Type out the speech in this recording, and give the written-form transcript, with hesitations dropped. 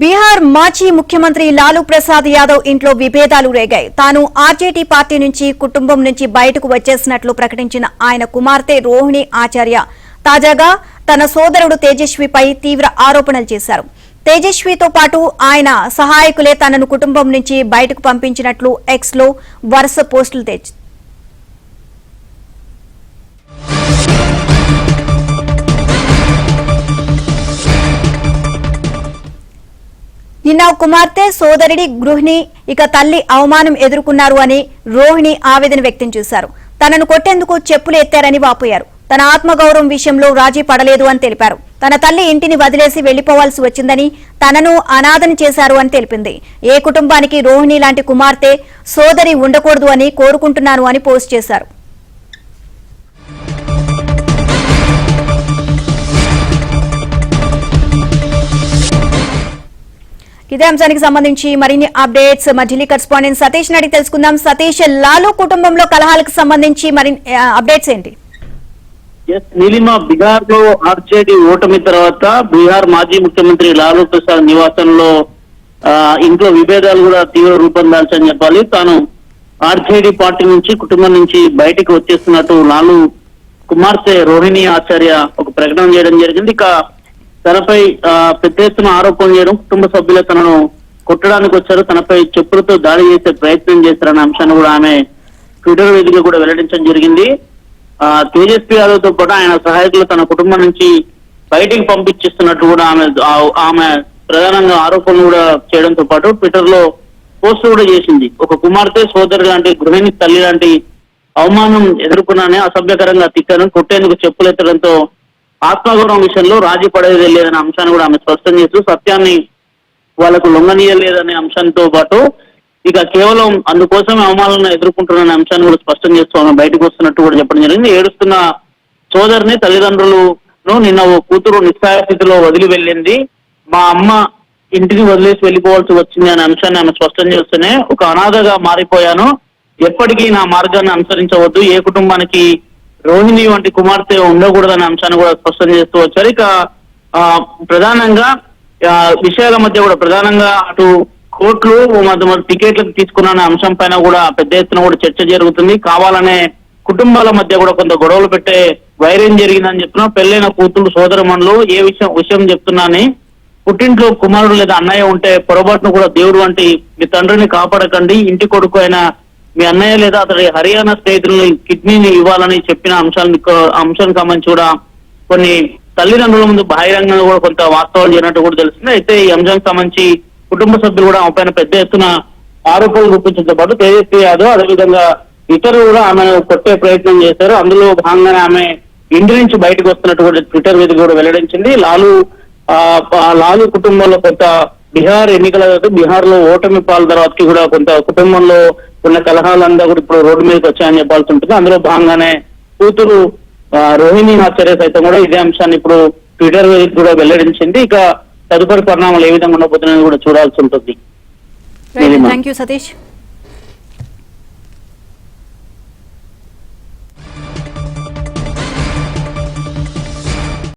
బీహార్ మాజీ ముఖ్యమంత్రి లాలూ ప్రసాద్ యాదవ్ ఇంట్లో విభేదాలు రేగాయి. తాను ఆర్జేడీ పార్టీ నుంచి కుటుంబం నుంచి బయటకు వచ్చేసినట్లు ప్రకటించిన ఆయన కుమార్తె రోహిణి ఆచార్య తాజాగా తన సోదరుడు తేజస్విపై తీవ్ర ఆరోపణలు చేశారు. తేజస్వితో పాటు ఆయన సహాయకులే తనను కుటుంబం నుంచి బయటకు పంపించినట్లు ఎక్స్ లో వరుస పోస్టులు తెచ్చారు. నిన్న కుమార్తె సోదరుడి గృహిణి ఇక తల్లి అవమానం ఎదుర్కొన్నారు అని రోహిణి ఆవేదన వ్యక్తం చేశారు. తనను కొట్టేందుకు చెప్పులు ఎత్తారని వాపోయారు. తన ఆత్మగౌరవం విషయంలో రాజీ పడలేదు అని తెలిపారు. తన తల్లి ఇంటిని వదిలేసి వెళ్లిపోవాల్సి వచ్చిందని తనను అనాథని చేశారు అని తెలిపింది. ఏ కుటుంబానికి రోహిణి లాంటి కుమార్తె సోదరి ఉండకూడదు అని కోరుకుంటున్నాను అని పోస్ట్ చేశారు. ఇదే అంశానికి సంబంధించి మరిన్ని అప్డేట్స్ మా ఢిల్లీ కరెస్పాండెంట్ సతీష్ అడిగి తెలుసుకుందాం. సతీష్, లాలూ కుటుంబంలో కలహాలకు సంబంధించి మరిన్ని అప్డేట్స్ ఏంటి? నీలిమా, బీహార్ లో ఆర్జేడీ ఓటమి తర్వాత బీహార్ మాజీ ముఖ్యమంత్రి లాలూ ప్రసాద్ నివాసంలో ఇంట్లో విభేదాలు కూడా తీవ్ర రూపం దాల్చని చెప్పాలి. తాను ఆర్జేడీ పార్టీ నుంచి కుటుంబం నుంచి బయటికి వచ్చేస్తున్నట్టు లాలూ కుమార్తె రోహిణి ఆచార్య ఒక ప్రకటన చేయడం జరిగింది. ఇక తనపై పెద్ద ఎత్తున ఆరోపణలు చేయడం, కుటుంబ సభ్యులు తనను కొట్టడానికి వచ్చారు, తనపై చెప్పులతో దాడి చేసే ప్రయత్నం చేశారన్న అంశాన్ని కూడా ఆమె ట్విట్టర్ వేదికగా కూడా వెల్లడించడం జరిగింది. తేజస్వి యాదవ్ తో పాటు ఆయన సహాయకులు తన కుటుంబం నుంచి బయటికి పంపించేస్తున్నట్టు కూడా ఆమె ప్రధానంగా ఆరోపణలు కూడా చేయడంతో పాటు ట్విట్టర్ లో పోస్ట్ కూడా చేసింది. ఒక కుమార్తె సోదరు లాంటి గృహిణి తల్లి లాంటి అవమానం ఎదుర్కొన్నానే అసభ్యకరంగా తిట్టాను, కొట్టేందుకు చెప్పులు ఎత్తడంతో ఆత్మగౌరవం విషయంలో రాజీ పడేది లేదనే అంశాన్ని కూడా ఆమె స్పష్టం చేస్తూ సత్యాన్ని వాళ్లకు లొంగనీయలేదనే అంశంతో పాటు ఇక కేవలం అందుకోసమే అవమానాలను ఎదుర్కొంటున్న అంశాన్ని కూడా స్పష్టం చేస్తూ ఆమె బయటకు వస్తున్నట్టు కూడా చెప్పడం జరిగింది. ఏడుస్తున్న సోదరిని తల్లిదండ్రులను నిన్న ఓ కూతురు నిస్సహాయ స్థితిలో వదిలి వెళ్ళింది, మా అమ్మ ఇంటిని వదిలేసి వెళ్ళిపోవాల్సి వచ్చింది అనే అంశాన్ని ఆమె స్పష్టం చేస్తూనే ఒక అనాథగా మారిపోయాను, ఎప్పటికీ నా మార్గాన్ని అనుసరించవద్దు, ఏ కుటుంబానికి రోహిణి వంటి కుమార్తె ఉండకూడదనే అంశాన్ని కూడా స్పష్టం చేస్తూ వచ్చారు. ఇక ప్రధానంగా విషయాల మధ్య కూడా ప్రధానంగా అటు కోర్టులు మధ్య టికెట్లకు తీసుకున్న అంశం పైన కూడా పెద్ద ఎత్తున కూడా చర్చ జరుగుతుంది. కావాలనే కుటుంబాల మధ్య కూడా కొంత గొడవలు పెట్టే వైరం జరిగిందని చెప్తున్నా. పెళ్ళైన కూతురు సోదరమణులు ఏ విషయం చెప్తున్నాని, పుట్టింట్లో కుమారుడు లేదా అన్నయ్య ఉంటే పొరపాటును కూడా దేవుడు వంటి మీ తండ్రిని కాపాడకండి, ఇంటి కొడుకు అయిన మీ అన్నయ్య లేదా అతడి హర్యానా స్నేహితులని కిడ్నీని ఇవ్వాలని చెప్పిన అంశానికి సంబంధించి కూడా కొన్ని తల్లిదండ్రుల ముందు బహిరంగంగా కూడా కొంత వాస్తవాలు జరిగినట్టు కూడా తెలుస్తుంది. అయితే ఈ అంశానికి సంబంధించి కుటుంబ సభ్యులు కూడా ఆమె పైన పెద్ద ఎత్తున ఆరోపణలు గుర్తించడంతో పాటు తేజస్వి యాదవ్ అదేవిధంగా ఇతరులు కూడా ఆమెను కొట్టే ప్రయత్నం చేశారు. అందులో భాగంగానే ఆమె ఇంటి నుంచి బయటకు వస్తున్నట్టు కూడా ట్విట్టర్ వేదిక కూడా వెల్లడించింది. లాలూ కుటుంబంలో కొంత బీహార్ ఎన్నికల బీహార్ లో ఓటమి పాల తర్వాతకి కూడా కొంత కుటుంబంలో ఉన్న కలహాలంతా కూడా ఇప్పుడు రోడ్డు మీదకి వచ్చాయని చెప్పాల్సి ఉంటుంది. అందులో భాగంగానే కూతురు రోహిణి ఆచార్య సైతం కూడా ఇదే అంశాన్ని ఇప్పుడు ట్విట్టర్ వేదిక కూడా వెల్లడించింది. ఇక తదుపరి పరిణామాలు ఏ విధంగా ఉండబోతున్నాయని కూడా చూడాల్సి ఉంటుంది. థాంక్యూ సతీష్.